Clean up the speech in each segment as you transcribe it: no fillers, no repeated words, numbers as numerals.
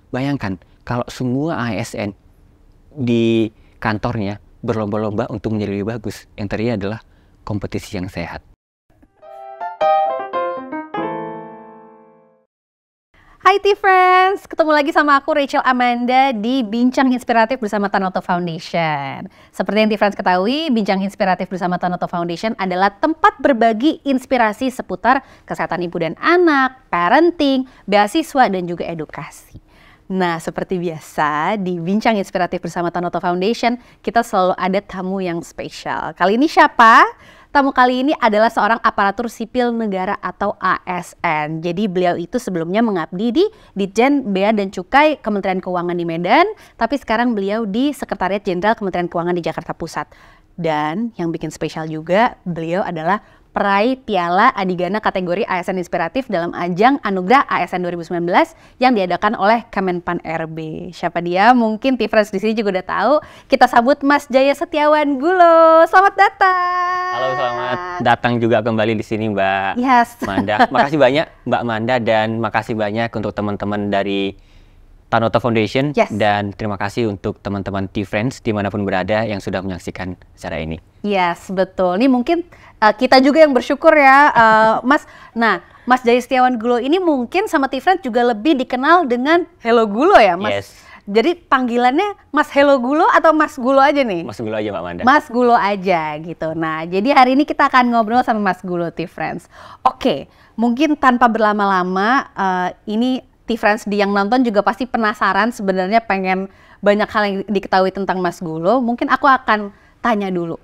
Bayangkan kalau semua ASN di kantornya berlomba-lomba untuk menjadi lebih bagus. Yang terjadi adalah kompetisi yang sehat. Hai T-Friends, ketemu lagi sama aku Rachel Amanda di Bincang Inspiratif bersama Tanoto Foundation. Seperti yang T-Friends ketahui, Bincang Inspiratif bersama Tanoto Foundation adalah tempat berbagi inspirasi seputar kesehatan ibu dan anak, parenting, beasiswa, dan juga edukasi. Nah, seperti biasa di Bincang Inspiratif bersama Tanoto Foundation, kita selalu ada tamu yang spesial. Kali ini siapa? Tamu kali ini adalah seorang aparatur sipil negara atau ASN. Jadi beliau itu sebelumnya mengabdi di Ditjen Bea dan Cukai Kementerian Keuangan di Medan, tapi sekarang beliau di Sekretariat Jenderal Kementerian Keuangan di Jakarta Pusat. Dan yang bikin spesial juga, beliau adalah peraih Piala Adigana kategori ASN Inspiratif dalam ajang Anugerah ASN 2019 yang diadakan oleh Kemenpan RB. Siapa dia? Mungkin T-Friends di sini juga udah tahu. Kita sambut Mas Jaya Setiawan Gulo. Selamat datang. Halo, selamat datang juga kembali di sini Mbak Manda. Makasih banyak Mbak Manda dan makasih banyak untuk teman-teman dari Tanoto Foundation dan terima kasih untuk teman-teman T-Friends dimanapun berada yang sudah menyaksikan acara ini. Yes, betul. Ini mungkin kita juga yang bersyukur ya, Mas. Nah, Mas Jaya Setiawan Gulo ini mungkin sama T-Friends juga lebih dikenal dengan Hello Gulo ya, Mas? Yes. Jadi panggilannya Mas Hello Gulo atau Mas Gulo aja nih? Mas Gulo aja Mbak Manda. Mas Gulo aja gitu. Nah, jadi hari ini kita akan ngobrol sama Mas Gulo, T-Friends. Oke, mungkin tanpa berlama-lama, ini T-Friends yang nonton juga pasti penasaran sebenarnya pengen banyak hal yang diketahui tentang Mas Gulo. Mungkin aku akan tanya dulu,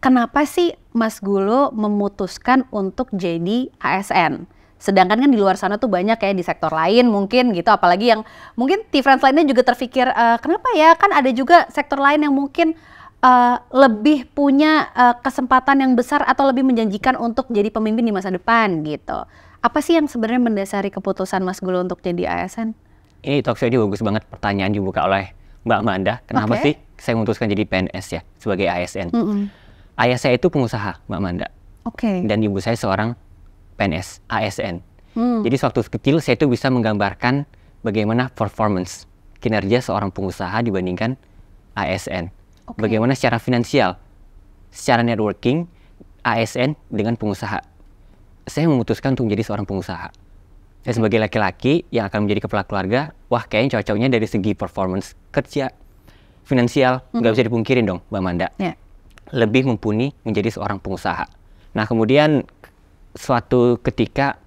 kenapa sih Mas Gulo memutuskan untuk jadi ASN? Sedangkan kan di luar sana tuh banyak ya di sektor lain mungkin gitu, apalagi yang mungkin T-Friends lainnya juga terpikir, kenapa ya, kan ada juga sektor lain yang mungkin lebih punya kesempatan yang besar atau lebih menjanjikan untuk jadi pemimpin di masa depan gitu. Apa sih yang sebenarnya mendasari keputusan Mas Gulo untuk jadi ASN? Ini talkshow ini bagus banget, pertanyaan dibuka oleh Mbak Manda. Kenapa sih saya memutuskan jadi PNS ya sebagai ASN? Ayah saya itu pengusaha, Mbak Manda. Dan ibu saya seorang PNS, ASN. Jadi sewaktu kecil saya itu bisa menggambarkan bagaimana performance kinerja seorang pengusaha dibandingkan ASN. Bagaimana secara finansial, secara networking, ASN dengan pengusaha. Saya memutuskan untuk menjadi seorang pengusaha. Saya sebagai laki-laki yang akan menjadi kepala keluarga, wah kayaknya cocoknya dari segi performance kerja, finansial, nggak bisa dipungkirin dong Mbak Manda. Lebih mumpuni menjadi seorang pengusaha. Nah kemudian suatu ketika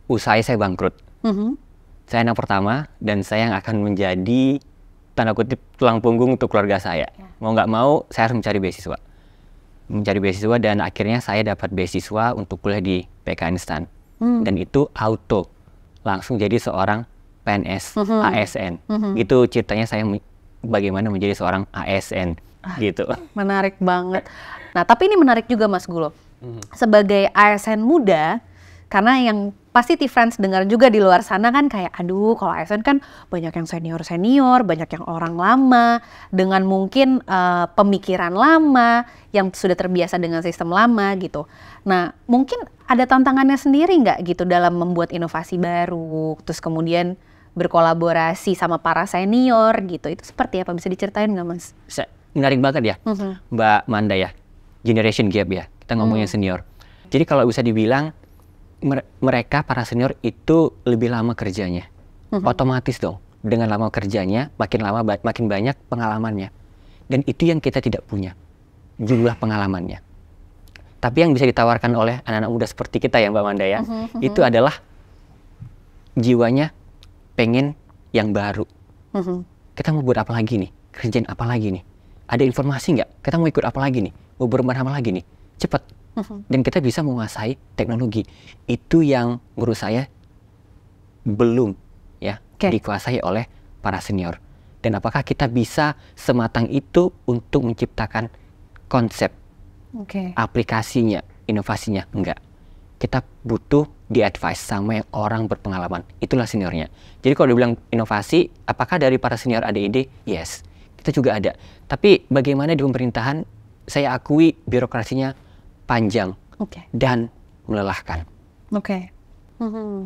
usaha saya bangkrut. Saya anak pertama dan saya yang akan menjadi tanda kutip tulang punggung untuk keluarga saya. Mau nggak mau saya harus mencari beasiswa. Dan akhirnya saya dapat beasiswa untuk kuliah di PKN STAN. Dan itu auto langsung jadi seorang PNS ASN. Itu ceritanya saya bagaimana menjadi seorang ASN gitu. Menarik banget. Nah, tapi ini menarik juga Mas Gulo. Sebagai ASN muda, karena yang pasti T-Friends dengar juga di luar sana kan kayak, aduh kalau ASN kan banyak yang senior-senior, banyak yang orang lama, dengan mungkin pemikiran lama, yang sudah terbiasa dengan sistem lama gitu. Nah mungkin ada tantangannya sendiri nggak gitu dalam membuat inovasi baru, terus kemudian berkolaborasi sama para senior gitu, itu seperti apa? Bisa diceritain nggak Mas? Menarik banget ya Mbak Manda ya, generation gap ya, kita ngomongin senior. Jadi kalau bisa dibilang, mereka para senior itu lebih lama kerjanya, otomatis dong dengan lama kerjanya makin lama makin banyak pengalamannya, dan itu yang kita tidak punya jumlah pengalamannya. Tapi yang bisa ditawarkan oleh anak-anak muda seperti kita ya Mbak Manda ya, itu adalah jiwanya pengen yang baru. Kita mau buat apa lagi nih, kerjaan apa lagi nih, ada informasi nggak, kita mau ikut apa lagi nih, mau bermain apa lagi nih, cepet. Dan kita bisa menguasai teknologi. Itu yang menurut saya belum ya dikuasai oleh para senior. Dan apakah kita bisa sematang itu untuk menciptakan konsep aplikasinya, inovasinya? Enggak. Kita butuh di-advise sama yang orang berpengalaman. Itulah seniornya. Jadi kalau dibilang inovasi, apakah dari para senior ada ide? Yes, kita juga ada. Tapi bagaimana di pemerintahan, saya akui birokrasinya panjang dan melelahkan.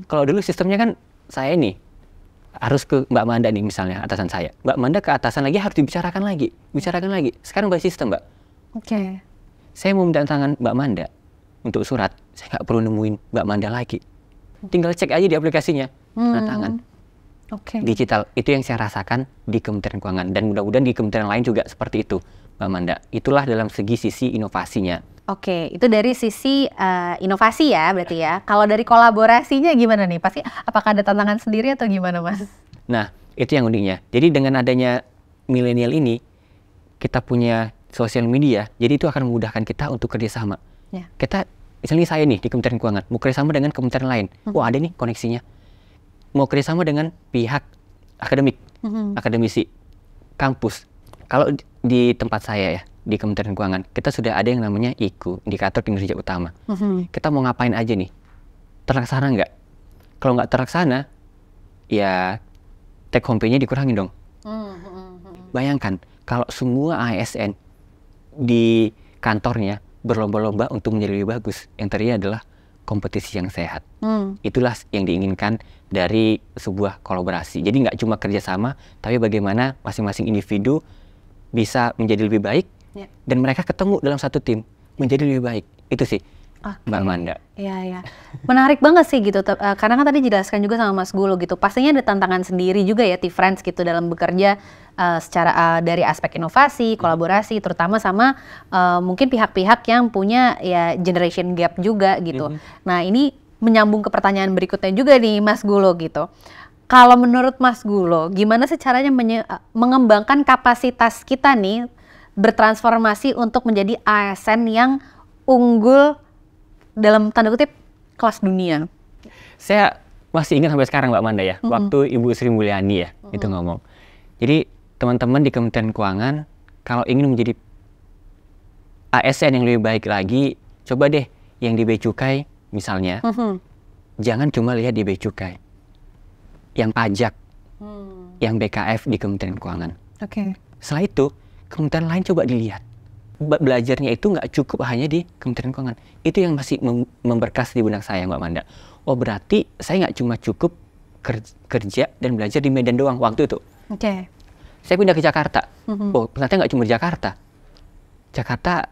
Kalau dulu sistemnya kan saya nih harus ke Mbak Manda nih misalnya, atasan saya. Mbak Manda ke atasan lagi harus dibicarakan lagi. Sekarang by sistem, Mbak. Oke. Saya mau minta tangan Mbak Manda untuk surat, saya nggak perlu nemuin Mbak Manda lagi. Tinggal cek aja di aplikasinya, tanda tangan. Digital, itu yang saya rasakan di Kementerian Keuangan. Dan mudah-mudahan di kementerian lain juga seperti itu, Mbak Manda. Itulah dalam segi sisi inovasinya. Oke, itu dari sisi inovasi ya berarti ya. Kalau dari kolaborasinya gimana nih? Pasti apakah ada tantangan sendiri atau gimana, Mas? Nah, itu yang uniknya. Jadi dengan adanya milenial ini, kita punya sosial media, jadi itu akan memudahkan kita untuk kerjasama. Kita, misalnya saya nih di Kementerian Keuangan, mau kerjasama dengan kementerian lain. Wah, ada nih koneksinya. Mau kerjasama dengan pihak akademik, akademisi, kampus. Kalau di tempat saya ya, di Kementerian Keuangan, kita sudah ada yang namanya IKU, Indikator Kinerja Utama. Kita mau ngapain aja nih? Terlaksana nggak? Kalau nggak terlaksana, ya take home pay-nya dikurangin dong. Bayangkan, kalau semua ASN di kantornya berlomba-lomba untuk menjadi lebih bagus, yang terjadi adalah kompetisi yang sehat. Itulah yang diinginkan dari sebuah kolaborasi. Jadi nggak cuma kerjasama, tapi bagaimana masing-masing individu bisa menjadi lebih baik, dan mereka ketemu dalam satu tim menjadi lebih baik. Itu sih, Mbak Manda. Iya. Menarik banget sih gitu. Karena kan tadi dijelaskan juga sama Mas Gulu gitu. Pastinya ada tantangan sendiri juga ya T-Friends gitu dalam bekerja secara dari aspek inovasi, kolaborasi, terutama sama mungkin pihak-pihak yang punya ya generation gap juga gitu. Nah, ini menyambung ke pertanyaan berikutnya juga nih Mas Gulo gitu. Kalau menurut Mas Gulo, gimana sih caranya mengembangkan kapasitas kita nih bertransformasi untuk menjadi ASN yang unggul dalam tanda kutip kelas dunia? Saya masih ingat sampai sekarang Mbak Manda ya, waktu Ibu Sri Mulyani ya itu ngomong. Jadi teman-teman di Kementerian Keuangan kalau ingin menjadi ASN yang lebih baik lagi, coba deh yang di Bea Cukai misalnya, jangan cuma lihat di Bea Cukai, yang pajak, yang BKF di Kementerian Keuangan. Setelah itu kementerian lain coba dilihat. Belajarnya itu nggak cukup hanya di Kementerian Keuangan. Itu yang masih memberkas di benak saya, Mbak Manda. Oh, berarti saya nggak cuma cukup kerja dan belajar di Medan doang waktu itu. Saya pindah ke Jakarta. Oh, ternyata nggak cuma di Jakarta. Jakarta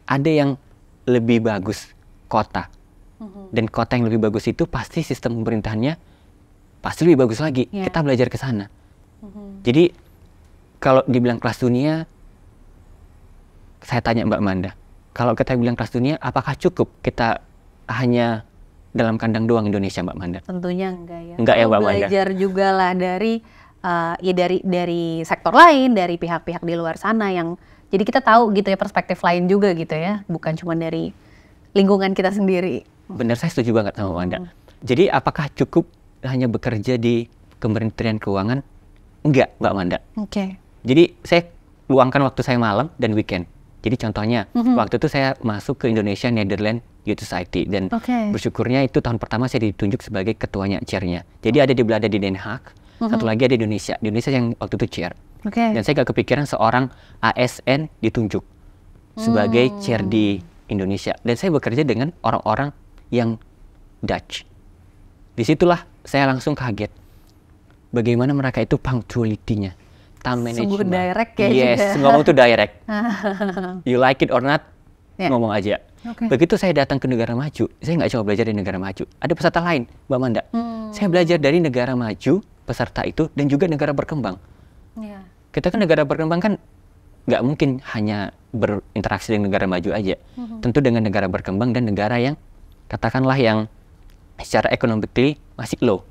ada yang lebih bagus kota. Dan kota yang lebih bagus itu pasti sistem pemerintahannya pasti lebih bagus lagi. Kita belajar ke sana. Jadi kalau dibilang kelas dunia, saya tanya Mbak Manda, kalau kita bilang kelas dunia, apakah cukup kita hanya dalam kandang doang Indonesia, Mbak Manda? Tentunya enggak ya. Enggak ya, Mbak Manda. Belajar juga lah dari dari sektor lain, dari pihak-pihak di luar sana yang jadi kita tahu gitu ya perspektif lain juga gitu ya, bukan cuma dari lingkungan kita sendiri. Benar, saya setuju banget sama Mbak Manda. Jadi apakah cukup hanya bekerja di Kementerian Keuangan? Enggak, Mbak Manda. Jadi saya luangkan waktu saya malam dan weekend. Jadi contohnya, waktu itu saya masuk ke Indonesia Netherlands Youth Society. Dan bersyukurnya itu tahun pertama saya ditunjuk sebagai ketuanya, chairnya. Jadi ada di Belanda di Den Haag, satu lagi ada di Indonesia. Di Indonesia yang waktu itu chair. Dan saya gak kepikiran seorang ASN ditunjuk sebagai chair di Indonesia. Dan saya bekerja dengan orang-orang yang Dutch. Disitulah saya langsung kaget. Bagaimana mereka itu punctuality-nya. Sungguh direct ya juga. Ngomong tuh direct. You like it or not, ngomong aja. Begitu saya datang ke negara maju, saya nggak cuma belajar di negara maju. Ada peserta lain, Mbak Manda. Saya belajar dari negara maju, peserta itu, dan juga negara berkembang. Kita kan negara berkembang kan nggak mungkin hanya berinteraksi dengan negara maju aja. Tentu dengan negara berkembang dan negara yang, katakanlah yang secara economically masih low.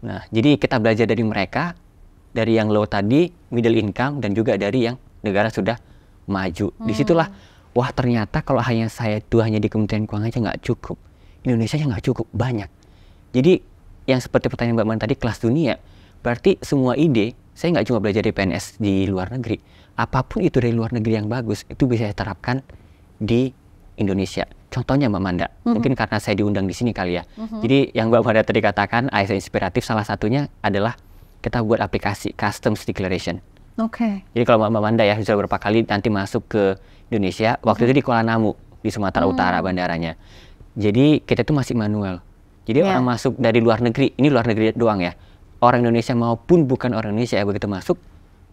Nah, jadi kita belajar dari mereka, dari yang low tadi, middle income, dan juga dari yang negara sudah maju. Disitulah, wah ternyata kalau hanya saya itu hanya di Kementerian Keuangan aja nggak cukup. Indonesia aja nggak cukup, banyak. Jadi yang seperti pertanyaan Mbak Man tadi, kelas dunia, berarti semua ide, saya nggak cuma belajar di PNS di luar negeri. Apapun itu dari luar negeri yang bagus, itu bisa saya terapkan di Indonesia. Contohnya Mbak Manda, mungkin karena saya diundang di sini kali ya. Jadi yang Mbak Manda tadi katakan, ASN inspiratif salah satunya adalah kita buat aplikasi Customs Declaration. Jadi kalau Mbak Manda ya sudah beberapa kali nanti masuk ke Indonesia, waktu itu di Kuala Namu, di Sumatera Utara bandaranya. Jadi kita itu masih manual. Jadi orang masuk dari luar negeri, ini luar negeri doang ya. orang Indonesia maupun bukan orang Indonesia ya, begitu masuk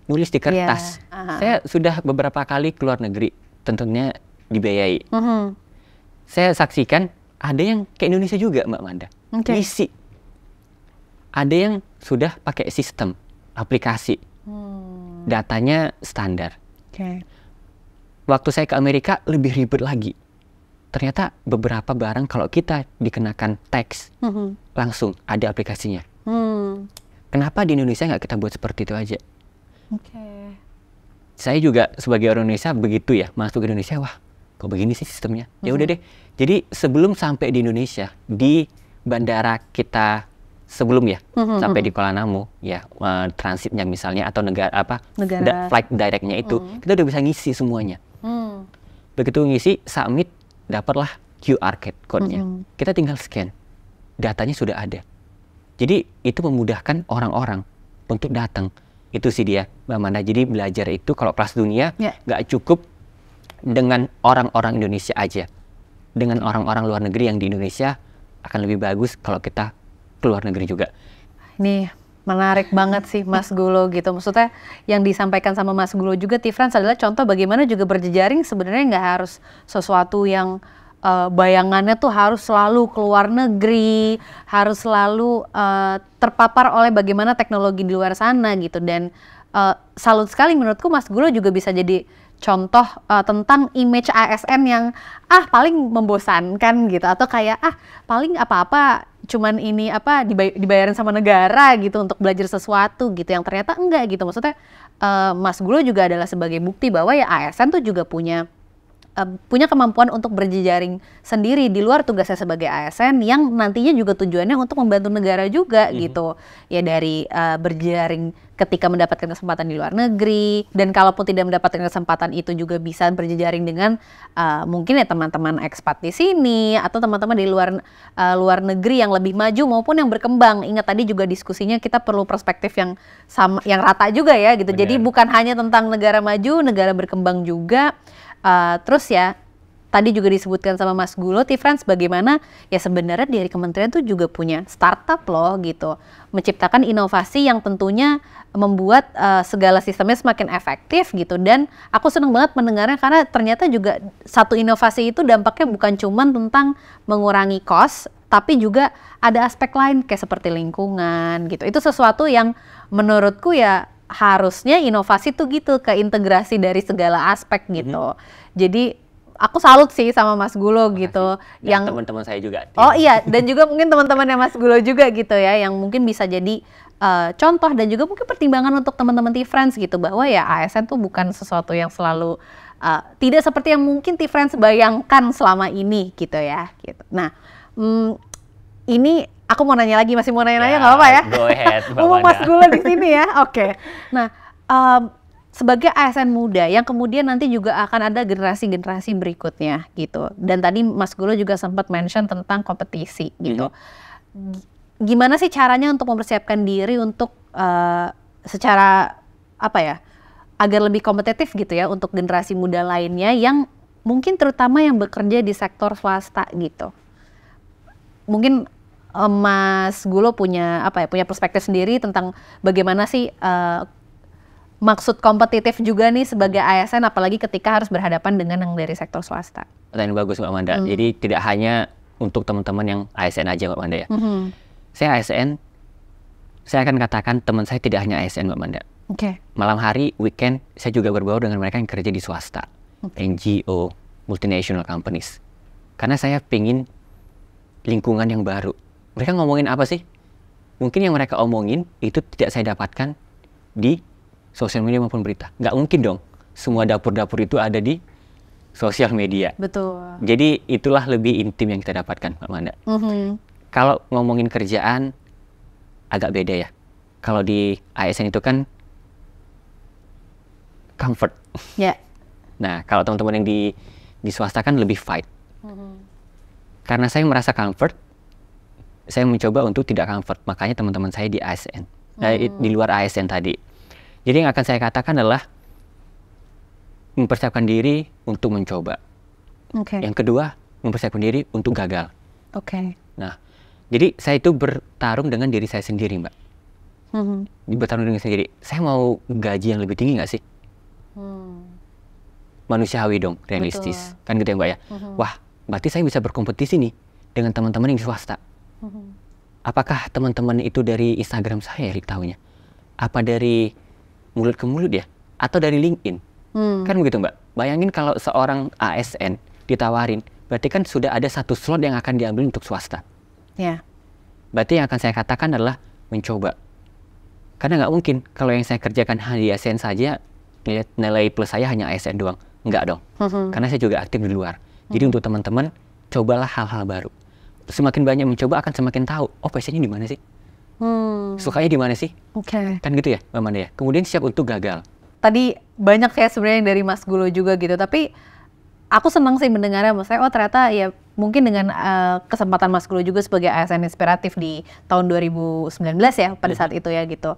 nulis di kertas. Saya sudah beberapa kali keluar negeri, tentunya dibiayai. Saya saksikan ada yang ke Indonesia juga, Mbak Manda, ngisi. Ada yang sudah pakai sistem aplikasi, datanya standar. Waktu saya ke Amerika lebih ribet lagi. Ternyata beberapa barang kalau kita dikenakan tax, langsung ada aplikasinya. Kenapa di Indonesia nggak kita buat seperti itu aja? Saya juga sebagai orang Indonesia begitu ya, masuk ke Indonesia, wah kok begini sih sistemnya? Ya udah deh. Jadi sebelum sampai di Indonesia, di bandara kita sebelum ya sampai di Kuala Namu ya, transitnya misalnya atau negara flight directnya itu kita udah bisa ngisi semuanya. Begitu ngisi, submit, dapatlah QR code-nya. Kita tinggal scan, datanya sudah ada. Jadi itu memudahkan orang-orang untuk datang. Itu sih dia, Mbak Manda. Jadi belajar itu kalau kelas dunia nggak cukup dengan orang-orang Indonesia aja. Dengan orang-orang luar negeri yang di Indonesia akan lebih bagus kalau kita keluar negeri juga. Ini menarik banget sih Mas Gulo gitu. Maksudnya yang disampaikan sama Mas Gulo juga, T-France adalah contoh bagaimana juga berjejaring sebenarnya nggak harus sesuatu yang bayangannya tuh harus selalu keluar negeri, harus selalu terpapar oleh bagaimana teknologi di luar sana gitu. Dan salut sekali menurutku Mas Gulo juga bisa jadi contoh tentang image ASN yang paling membosankan gitu, atau kayak paling apa-apa cuman ini dibayarin sama negara gitu untuk belajar sesuatu gitu, yang ternyata enggak gitu. Maksudnya Mas Gulo juga adalah sebagai bukti bahwa ya ASN tuh juga punya kemampuan untuk berjejaring sendiri di luar tugasnya sebagai ASN, yang nantinya juga tujuannya untuk membantu negara juga gitu. Ya dari berjejaring ketika mendapatkan kesempatan di luar negeri, dan kalaupun tidak mendapatkan kesempatan itu juga bisa berjejaring dengan mungkin ya teman-teman ekspat di sini atau teman-teman di luar negeri yang lebih maju maupun yang berkembang. Ingat tadi juga diskusinya kita perlu perspektif yang sama, yang rata juga ya gitu. Benar. Jadi bukan hanya tentang negara maju, negara berkembang juga. Terus ya tadi juga disebutkan sama Mas Gulo, T-France, bagaimana ya sebenarnya dari kementerian tuh juga punya startup loh gitu, menciptakan inovasi yang tentunya membuat segala sistemnya semakin efektif gitu. Dan aku senang banget mendengarnya karena ternyata juga satu inovasi itu dampaknya bukan cuma tentang mengurangi cost, tapi juga ada aspek lain kayak seperti lingkungan gitu. Itu sesuatu yang menurutku ya harusnya inovasi tuh gitu, keintegrasi dari segala aspek gitu. Jadi aku salut sih sama Mas Gulo gitu. Dan yang teman-teman saya juga. Oh iya, dan juga mungkin teman-temannya Mas Gulo juga gitu ya, yang mungkin bisa jadi contoh dan juga mungkin pertimbangan untuk teman-teman T-France gitu, bahwa ya ASN tuh bukan sesuatu yang selalu tidak seperti yang mungkin T-France bayangkan selama ini gitu ya. Gitu. Nah, ini aku mau nanya lagi, masih mau nanya-nanya nggak apa-apa ya? Go ahead, Ngomong Mas Gulo di sini ya, oke. Nah, sebagai ASN muda yang kemudian nanti juga akan ada generasi-generasi berikutnya gitu. Dan tadi Mas Gulo juga sempat mention tentang kompetisi gitu. Gimana sih caranya untuk mempersiapkan diri untuk secara agar lebih kompetitif gitu ya untuk generasi muda lainnya yang mungkin terutama yang bekerja di sektor swasta gitu. Mungkin Mas Gulo punya punya perspektif sendiri tentang bagaimana sih maksud kompetitif juga nih sebagai ASN, apalagi ketika harus berhadapan dengan yang dari sektor swasta. Pertanyaan bagus Mbak Manda. Jadi tidak hanya untuk teman-teman yang ASN aja Mbak Manda ya. Saya ASN, saya akan katakan teman saya tidak hanya ASN Mbak Manda. Malam hari, weekend, saya juga berbaur dengan mereka yang kerja di swasta, NGO, multinational companies. Karena saya pingin lingkungan yang baru. Mereka ngomongin apa sih? Mungkin yang mereka omongin itu tidak saya dapatkan di sosial media maupun berita. Nggak mungkin dong semua dapur-dapur itu ada di sosial media. Betul. Jadi itulah lebih intim yang kita dapatkan, Mbak Manda. Kalau ngomongin kerjaan agak beda ya. Kalau di ASN itu kan comfort. Nah, kalau teman-teman yang di swasta kan lebih fight. Karena saya merasa comfort, saya mencoba untuk tidak comfort. Makanya teman-teman saya di ASN, di luar ASN tadi. Jadi yang akan saya katakan adalah mempersiapkan diri untuk mencoba. Yang kedua, mempersiapkan diri untuk gagal. Nah, jadi saya itu bertarung dengan diri saya sendiri, Mbak. Bertarung dengan sendiri. Saya mau gaji yang lebih tinggi nggak sih? Manusiawi dong, realistis. Betul. Kan gitu ya Mbak ya. Wah, berarti saya bisa berkompetisi nih dengan teman-teman yang di swasta. Apakah teman-teman itu dari Instagram saya Erik tahunya? Apa dari mulut ke mulut ya? Atau dari LinkedIn? Kan begitu Mbak. Bayangin kalau seorang ASN ditawarin, berarti kan sudah ada satu slot yang akan diambil untuk swasta. Ya. Berarti yang akan saya katakan adalah mencoba. Karena nggak mungkin kalau yang saya kerjakan hanya di ASN saja, nilai plus saya hanya ASN doang. Nggak dong. Karena saya juga aktif di luar. Jadi untuk teman-teman, cobalah hal-hal baru. Semakin banyak mencoba akan semakin tahu, oh passionnya di mana sih? Sukanya di mana sih? Kan gitu ya, Mbak Manda ya. Kemudian siap untuk gagal. Tadi banyak ya sebenarnya dari Mas Gulo juga gitu, tapi aku senang sih mendengarnya, maksudnya oh ternyata ya mungkin dengan kesempatan Mas Gulo juga sebagai ASN inspiratif di tahun 2019 ya pada saat itu ya gitu.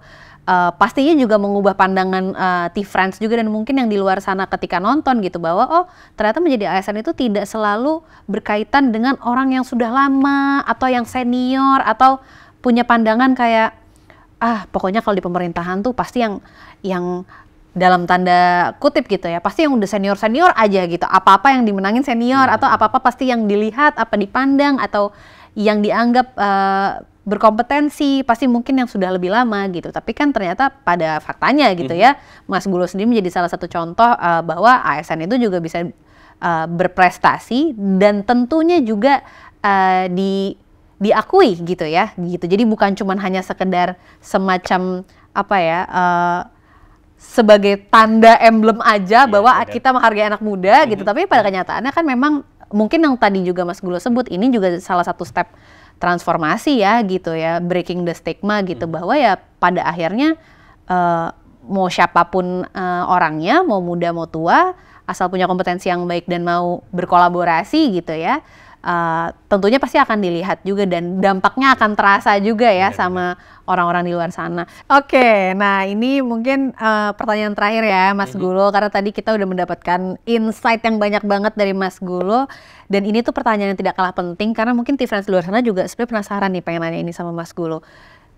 Pastinya juga mengubah pandangan T-Friends juga dan mungkin yang di luar sana ketika nonton gitu bahwa oh ternyata menjadi ASN itu tidak selalu berkaitan dengan orang yang sudah lama atau yang senior atau punya pandangan kayak pokoknya kalau di pemerintahan tuh pasti yang dalam tanda kutip gitu ya, pasti yang udah senior-senior aja gitu, apa-apa yang dimenangin senior atau apa-apa pasti yang dilihat, apa dipandang atau yang dianggap berkompetensi pasti mungkin yang sudah lebih lama gitu. Tapi kan ternyata pada faktanya gitu ya, Mas Gulo sendiri menjadi salah satu contoh bahwa ASN itu juga bisa berprestasi dan tentunya juga diakui gitu ya gitu. Jadi bukan cuma hanya sekedar semacam apa ya sebagai tanda emblem aja bahwa kita menghargai anak muda gitu, tapi pada kenyataannya kan memang mungkin yang tadi juga Mas Gulo sebut ini juga salah satu step transformasi ya gitu ya, breaking the stigma gitu bahwa ya pada akhirnya mau siapapun orangnya, mau muda mau tua, asal punya kompetensi yang baik dan mau berkolaborasi gitu ya, tentunya pasti akan dilihat juga dan dampaknya akan terasa juga ya sama orang-orang di luar sana. Oke, nah ini mungkin pertanyaan terakhir ya Mas Gulo, karena tadi kita udah mendapatkan insight yang banyak banget dari Mas Gulo dan ini tuh pertanyaan yang tidak kalah penting karena mungkin T-Friends di luar sana juga sebenarnya penasaran nih pengen nanya ini sama Mas Gulo.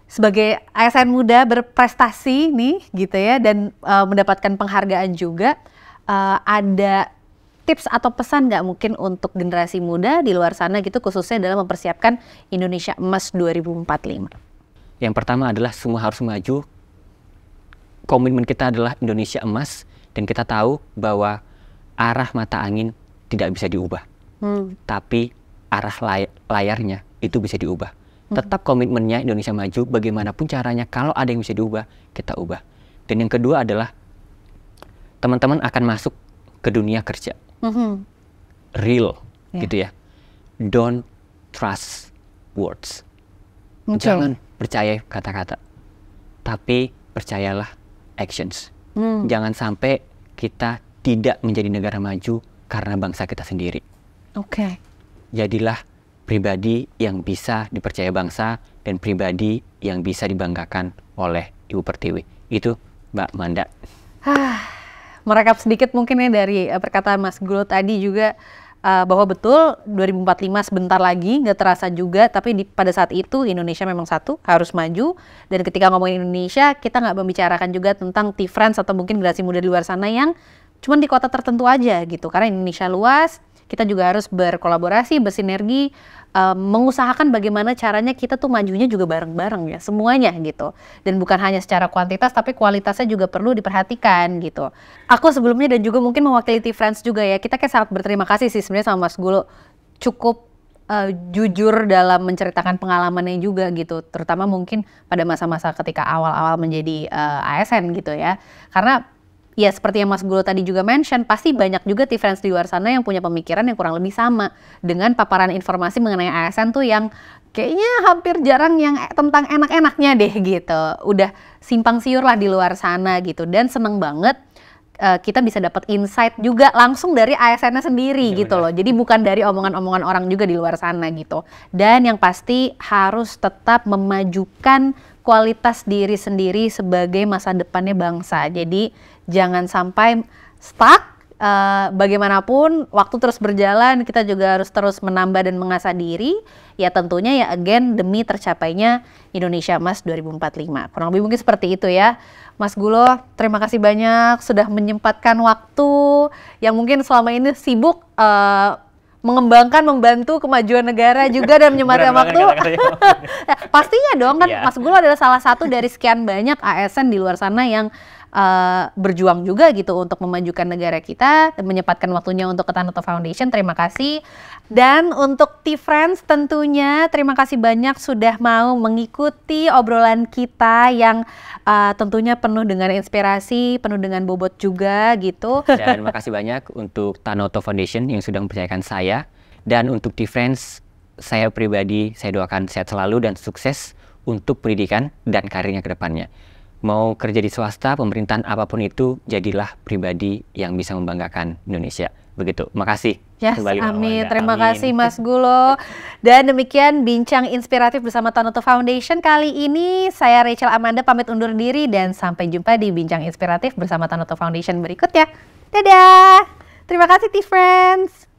Sebagai ASN muda berprestasi nih gitu ya dan mendapatkan penghargaan juga, ada tips atau pesan nggak mungkin untuk generasi muda di luar sana gitu khususnya dalam mempersiapkan Indonesia Emas 2045? Yang pertama adalah semua harus maju. Komitmen kita adalah Indonesia Emas dan kita tahu bahwa arah mata angin tidak bisa diubah. Tapi arah layarnya itu bisa diubah. Tetap komitmennya Indonesia maju, bagaimanapun caranya kalau ada yang bisa diubah, kita ubah. Dan yang kedua adalah teman-teman akan masuk ke dunia kerja. Real gitu ya. Don't trust words. Jangan percaya kata-kata, tapi percayalah actions. Jangan sampai kita tidak menjadi negara maju karena bangsa kita sendiri. Jadilah pribadi yang bisa dipercaya bangsa dan pribadi yang bisa dibanggakan oleh Ibu Pertiwi. Itu Mbak Manda. Merekap sedikit mungkin ya dari perkataan Mas Gulo tadi juga bahwa betul 2045 sebentar lagi, nggak terasa juga, tapi pada saat itu Indonesia memang satu, harus maju. Dan ketika ngomongin Indonesia, kita nggak membicarakan juga tentang T-Friends atau mungkin generasi muda di luar sana yang cuma di kota tertentu aja gitu. Karena Indonesia luas, kita juga harus berkolaborasi, bersinergi, mengusahakan bagaimana caranya kita tuh majunya juga bareng-bareng ya, semuanya gitu. Dan bukan hanya secara kuantitas, tapi kualitasnya juga perlu diperhatikan gitu. Aku sebelumnya dan juga mungkin mewakili T-Friends juga ya, kita kayak sangat berterima kasih sih sebenarnya sama Mas Gulo. Cukup jujur dalam menceritakan pengalamannya juga gitu. Terutama mungkin pada masa-masa ketika awal-awal menjadi ASN gitu ya. Karena ya seperti yang Mas Gulo tadi juga mention, pasti banyak juga T-Friends di luar sana yang punya pemikiran yang kurang lebih sama dengan paparan informasi mengenai ASN tuh yang kayaknya hampir jarang yang tentang enak-enaknya deh gitu. Udah simpang siur lah di luar sana gitu dan seneng banget kita bisa dapat insight juga langsung dari ASN-nya sendiri gitu loh. Jadi bukan dari omongan-omongan orang juga di luar sana gitu. Dan yang pasti harus tetap memajukan kualitas diri sendiri sebagai masa depannya bangsa. Jadi jangan sampai stuck bagaimanapun waktu terus berjalan, kita juga harus terus menambah dan mengasah diri. Ya tentunya ya again demi tercapainya Indonesia Emas 2045. Kurang lebih mungkin seperti itu ya. Mas Gulo, terima kasih banyak sudah menyempatkan waktu yang mungkin selama ini sibuk mengembangkan, membantu kemajuan negara juga dan menyempatkan waktu. Pastinya dong kan, Mas Gulo adalah salah satu dari sekian banyak ASN di luar sana yang berjuang juga gitu untuk memajukan negara kita dan menyempatkan waktunya untuk ke Tanoto Foundation. Terima kasih. Dan untuk T-Friends tentunya terima kasih banyak sudah mau mengikuti obrolan kita yang tentunya penuh dengan inspirasi, penuh dengan bobot juga gitu. Dan terima kasih banyak untuk Tanoto Foundation yang sudah mempercayakan saya. Dan untuk T-Friends, saya pribadi, saya doakan sehat selalu dan sukses untuk pendidikan dan karirnya ke depannya. Mau kerja di swasta, pemerintahan apapun itu, jadilah pribadi yang bisa membanggakan Indonesia. Begitu, makasih. Yes, amin. Terima kasih Mas Gulo. Dan demikian Bincang Inspiratif bersama Tanoto Foundation kali ini. Saya Rachel Amanda pamit undur diri dan sampai jumpa di Bincang Inspiratif bersama Tanoto Foundation berikutnya. Dadah! Terima kasih T-Friends!